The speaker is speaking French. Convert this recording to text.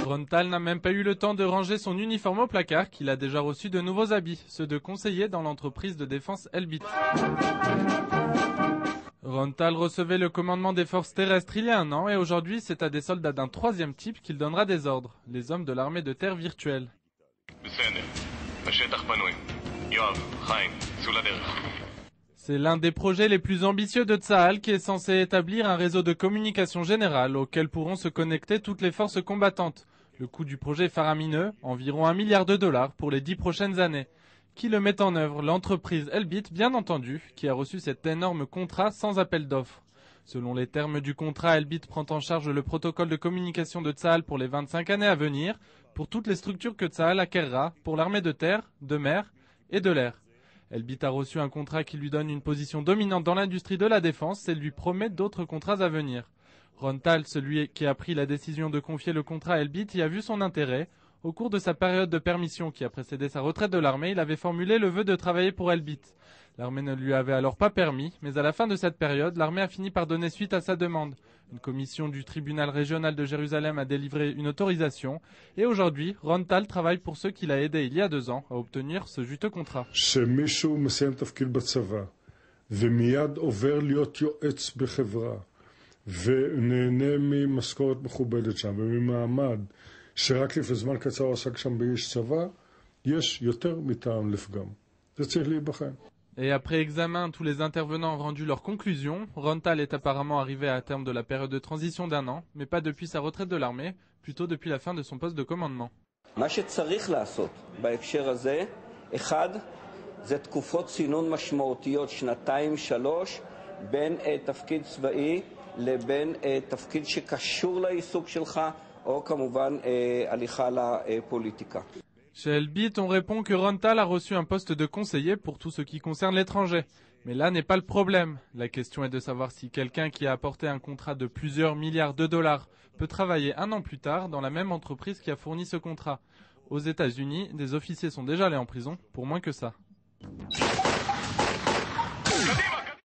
Ron Tal n'a même pas eu le temps de ranger son uniforme au placard qu'il a déjà reçu de nouveaux habits, ceux de conseiller dans l'entreprise de défense Elbit. Ron Tal recevait le commandement des forces terrestres il y a un an et aujourd'hui c'est à des soldats d'un troisième type qu'il donnera des ordres, les hommes de l'armée de terre virtuelle. C'est l'un des projets les plus ambitieux de Tsahal qui est censé établir un réseau de communication générale auquel pourront se connecter toutes les forces combattantes. Le coût du projet est faramineux, environ $1 milliard pour les 10 prochaines années. Qui le met en œuvre? L'entreprise Elbit, bien entendu, qui a reçu cet énorme contrat sans appel d'offres. Selon les termes du contrat, Elbit prend en charge le protocole de communication de Tsahal pour les 25 années à venir, pour toutes les structures que Tsahal acquérera, pour l'armée de terre, de mer et de l'air. Elbit a reçu un contrat qui lui donne une position dominante dans l'industrie de la défense et lui promet d'autres contrats à venir. Ron Tal, celui qui a pris la décision de confier le contrat à Elbit, y a vu son intérêt. Au cours de sa période de permission qui a précédé sa retraite de l'armée, il avait formulé le vœu de travailler pour Elbit. L'armée ne lui avait alors pas permis, mais à la fin de cette période, l'armée a fini par donner suite à sa demande. Une commission du tribunal régional de Jérusalem a délivré une autorisation, et aujourd'hui, Ron Tal travaille pour ceux qu'il a aidés il y a 2 ans à obtenir ce juteux contrat. שרק לפני זמן קצר עסק שם באיש צבא, יש יותר מטעם לפגם. זה צריך להיבחן. Et après examen, tous les intervenants ont rendu leurs conclusions. Ron Tal est apparemment arrivé à terme de la période de transition d'1 an, mais pas depuis sa retraite de l'armée, plutôt depuis la fin de son poste de commandement. מה שצריך לעשות בהקשר הזה, אחד, זה תקופות צינון משמעותיות, 2-3, בין תפקיד צבאי לבין תפקיד שקשור לעיסוק שלך, או כמובן הליכה לפוליטיקה. Chez Elbit, on répond que Ron Tal a reçu un poste de conseiller pour tout ce qui concerne l'étranger. Mais là n'est pas le problème. La question est de savoir si quelqu'un qui a apporté un contrat de plusieurs milliards de dollars peut travailler 1 an plus tard dans la même entreprise qui a fourni ce contrat. Aux États-Unis, des officiers sont déjà allés en prison pour moins que ça.